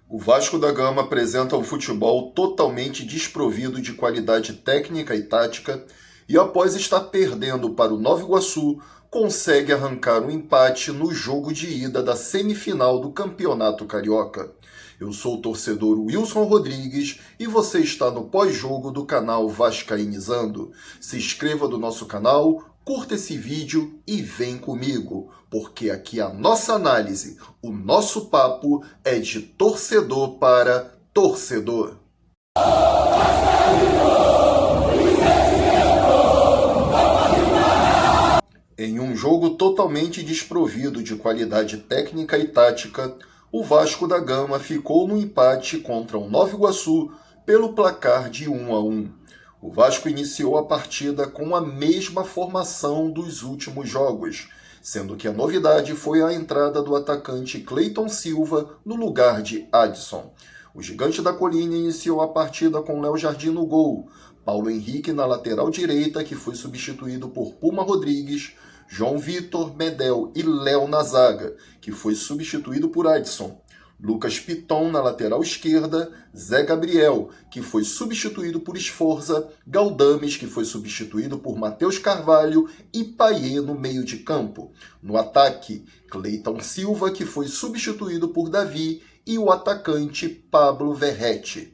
O Vasco da Gama apresenta um futebol totalmente desprovido de qualidade técnica e tática e, após estar perdendo para o Nova Iguaçu, consegue arrancar um empate no jogo de ida da semifinal do Campeonato Carioca. Eu sou o torcedor Wilson Rodrigues e você está no pós-jogo do canal Vascainizando. Se inscreva no nosso canal, curta esse vídeo e vem comigo, porque aqui a nossa análise, o nosso papo é de torcedor para torcedor. Em um jogo totalmente desprovido de qualidade técnica e tática, o Vasco da Gama ficou no empate contra o Nova Iguaçu pelo placar de 1-1. O Vasco iniciou a partida com a mesma formação dos últimos jogos, sendo que a novidade foi a entrada do atacante Cleiton Silva no lugar de Adson. O Gigante da Colina iniciou a partida com Léo Jardim no gol, Paulo Henrique na lateral direita, que foi substituído por Puma Rodrigues, João Vitor, Medel e Léo na zaga, que foi substituído por Adson. Lucas Piton na lateral esquerda, Zé Gabriel, que foi substituído por Sforza, Galdames, que foi substituído por Matheus Carvalho e Payet no meio de campo. No ataque, Cleiton Silva, que foi substituído por Davi, e o atacante Pablo Verrete.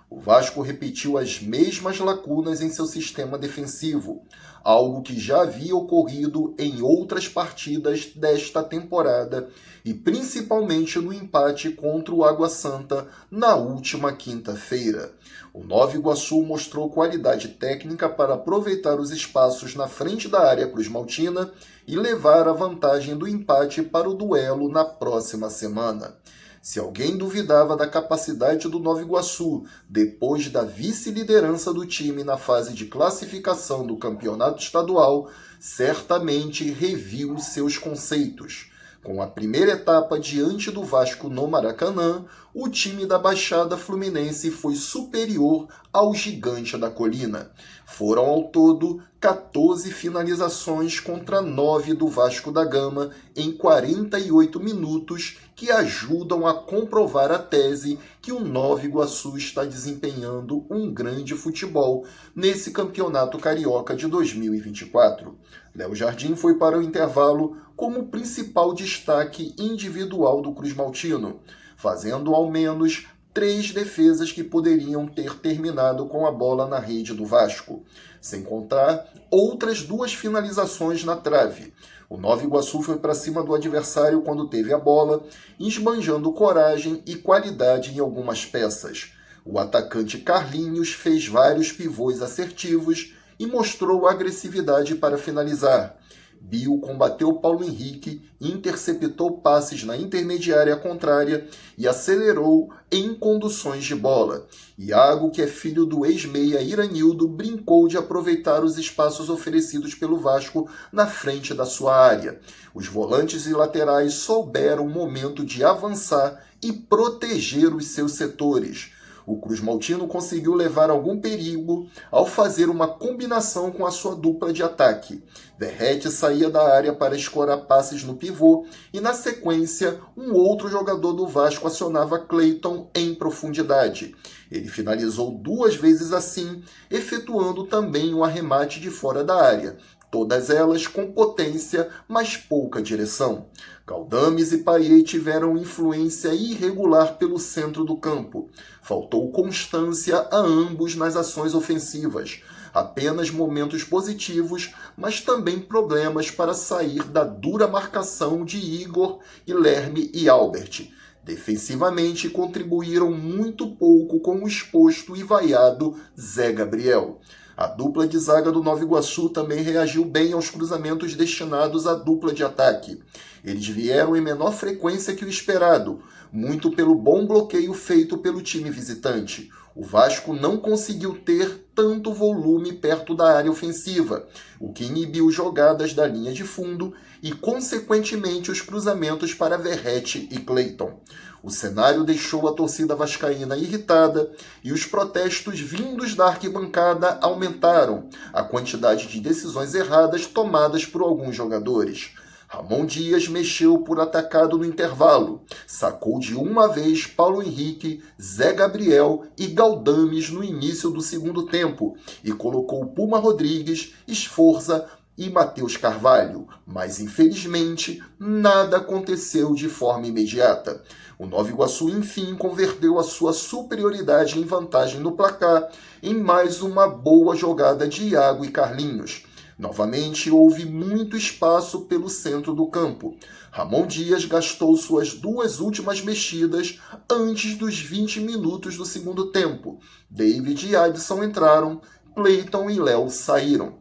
O Vasco repetiu as mesmas lacunas em seu sistema defensivo, algo que já havia ocorrido em outras partidas desta temporada e principalmente no empate contra o Água Santa na última quinta-feira. O Nova Iguaçu mostrou qualidade técnica para aproveitar os espaços na frente da área cruzmaltina e levar a vantagem do empate para o duelo na próxima semana. Se alguém duvidava da capacidade do Nova Iguaçu depois da vice-liderança do time na fase de classificação do campeonato estadual, certamente reviu seus conceitos. Com a primeira etapa diante do Vasco no Maracanã, o time da Baixada Fluminense foi superior ao Gigante da Colina. Foram ao todo 14 finalizações contra 9 do Vasco da Gama em 48 minutos, que ajudam a comprovar a tese que o Nova Iguaçu está desempenhando um grande futebol nesse Campeonato Carioca de 2024. Léo Jardim foi para o intervalo como principal destaque individual do Cruz Maltino, fazendo ao menos 3 defesas que poderiam ter terminado com a bola na rede do Vasco, sem contar outras 2 finalizações na trave. O Nova Iguaçu foi para cima do adversário quando teve a bola, esbanjando coragem e qualidade em algumas peças. O atacante Carlinhos fez vários pivôs assertivos e mostrou agressividade para finalizar. Bill combateu Paulo Henrique, interceptou passes na intermediária contrária e acelerou em conduções de bola. Iago, que é filho do ex-meia Iranildo, brincou de aproveitar os espaços oferecidos pelo Vasco na frente da sua área. Os volantes e laterais souberam o momento de avançar e proteger os seus setores. O Cruz Maltino conseguiu levar algum perigo ao fazer uma combinação com a sua dupla de ataque. Verrete saía da área para escorar passes no pivô e, na sequência, um outro jogador do Vasco acionava Cleiton em profundidade. Ele finalizou 2 vezes assim, efetuando também um arremate de fora da área. Todas elas com potência, mas pouca direção. Galdames e Payet tiveram influência irregular pelo centro do campo. Faltou constância a ambos nas ações ofensivas. Apenas momentos positivos, mas também problemas para sair da dura marcação de Igor, Guilherme e Albert. Defensivamente, contribuíram muito pouco com o exposto e vaiado Zé Gabriel. A dupla de zaga do Nova Iguaçu também reagiu bem aos cruzamentos destinados à dupla de ataque. Eles vieram em menor frequência que o esperado, muito pelo bom bloqueio feito pelo time visitante. O Vasco não conseguiu ter tanto volume perto da área ofensiva, o que inibiu jogadas da linha de fundo e, consequentemente, os cruzamentos para Verrete e Cleiton. O cenário deixou a torcida vascaína irritada e os protestos vindos da arquibancada aumentaram a quantidade de decisões erradas tomadas por alguns jogadores. Ramon Dias mexeu por atacado no intervalo, sacou de uma vez Paulo Henrique, Zé Gabriel e Galdames no início do segundo tempo e colocou Puma Rodrigues, Esforza e Matheus Carvalho, mas infelizmente nada aconteceu de forma imediata. O Nova Iguaçu enfim converteu a sua superioridade em vantagem no placar em mais uma boa jogada de Iago e Carlinhos. Novamente houve muito espaço pelo centro do campo. Ramon Dias gastou suas duas últimas mexidas antes dos 20 minutos do segundo tempo. David e Adson entraram, Cleiton e Léo saíram.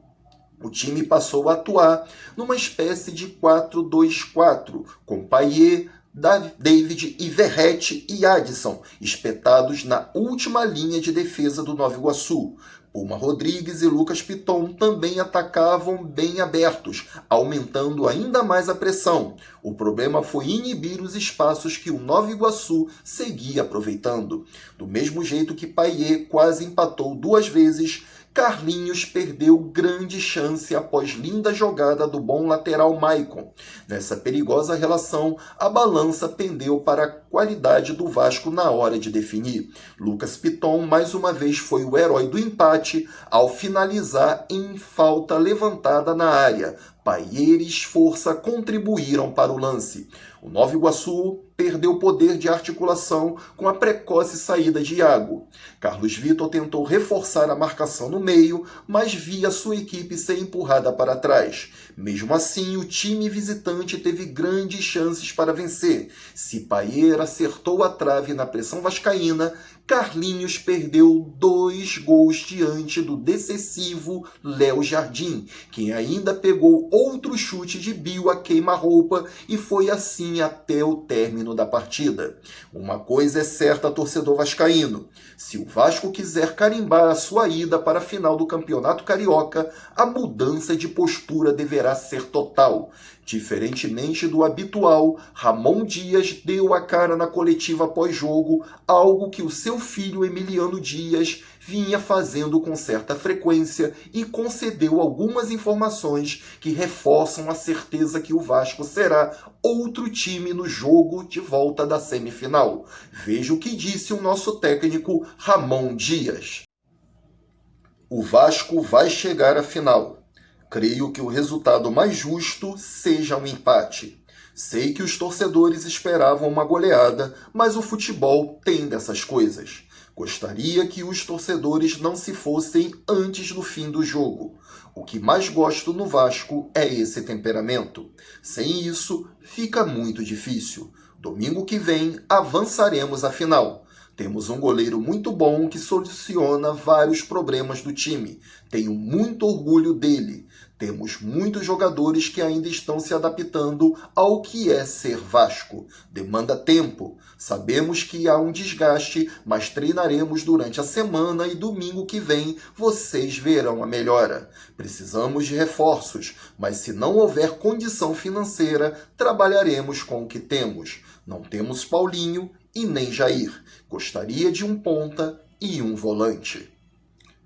O time passou a atuar numa espécie de 4-2-4, com Payet, David e Verratti e Adson espetados na última linha de defesa do Nova Iguaçu. Puma Rodrigues e Lucas Piton também atacavam bem abertos, aumentando ainda mais a pressão. O problema foi inibir os espaços que o Nova Iguaçu seguia aproveitando. Do mesmo jeito que Payet quase empatou duas vezes, Carlinhos perdeu grande chance após linda jogada do bom lateral Maicon. Nessa perigosa relação, a balança pendeu para a qualidade do Vasco na hora de definir. Lucas Piton mais uma vez foi o herói do empate ao finalizar em falta levantada na área. Payet e Esforza contribuíram para o lance. O Nova Iguaçu perdeu poder de articulação com a precoce saída de Iago. Carlos Vitor tentou reforçar a marcação no meio, mas via sua equipe ser empurrada para trás. Mesmo assim, o time visitante teve grandes chances para vencer. Se Payet acertou a trave na pressão vascaína, Carlinhos perdeu 2 gols diante do decisivo Léo Jardim, quem ainda pegou outro chute de Bill a queima-roupa e foi assim até o término da partida. Uma coisa é certa, torcedor vascaíno: se o Vasco quiser carimbar a sua ida para a final do Campeonato Carioca, a mudança de postura deverá ser total. Diferentemente do habitual, Ramon Dias deu a cara na coletiva pós-jogo, algo que o seu filho Emiliano Dias vinha fazendo com certa frequência, e concedeu algumas informações que reforçam a certeza que o Vasco será outro time no jogo de volta da semifinal. Veja o que disse o nosso técnico Ramon Dias. O Vasco vai chegar à final. Creio que o resultado mais justo seja um empate. Sei que os torcedores esperavam uma goleada, mas o futebol tem dessas coisas. Gostaria que os torcedores não se fossem antes do fim do jogo. O que mais gosto no Vasco é esse temperamento. Sem isso, fica muito difícil. Domingo que vem, avançaremos à final. Temos um goleiro muito bom que soluciona vários problemas do time. Tenho muito orgulho dele. Temos muitos jogadores que ainda estão se adaptando ao que é ser Vasco. Demanda tempo. Sabemos que há um desgaste, mas treinaremos durante a semana e domingo que vem vocês verão a melhora. Precisamos de reforços, mas se não houver condição financeira, trabalharemos com o que temos. Não temos Paulinho e nem Jair. Gostaria de um ponta e um volante.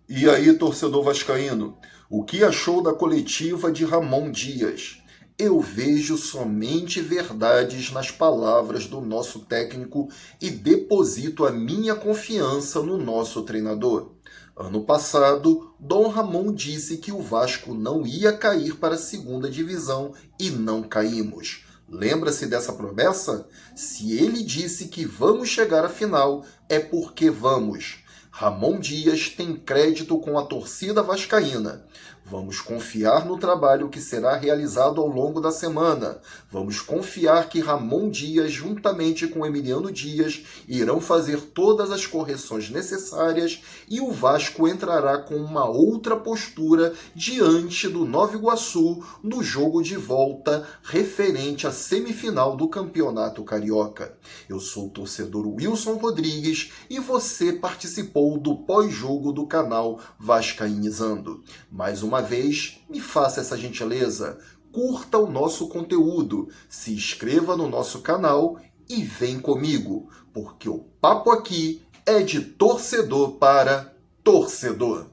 E aí, torcedor vascaíno, o que achou da coletiva de Ramon Dias? Eu vejo somente verdades nas palavras do nosso técnico e deposito a minha confiança no nosso treinador. Ano passado, Dom Ramon disse que o Vasco não ia cair para a segunda divisão e não caímos. Lembra-se dessa promessa? Se ele disse que vamos chegar à final, é porque vamos. Ramon Dias tem crédito com a torcida vascaína. Vamos confiar no trabalho que será realizado ao longo da semana. Vamos confiar que Ramon Dias, juntamente com Emiliano Dias, irão fazer todas as correções necessárias e o Vasco entrará com uma outra postura diante do Nova Iguaçu no jogo de volta referente à semifinal do Campeonato Carioca. Eu sou o torcedor Wilson Rodrigues e você participou do pós-jogo do canal Vascainizando. Mais uma vez, me faça essa gentileza, curta o nosso conteúdo, se inscreva no nosso canal e vem comigo, porque o papo aqui é de torcedor para torcedor.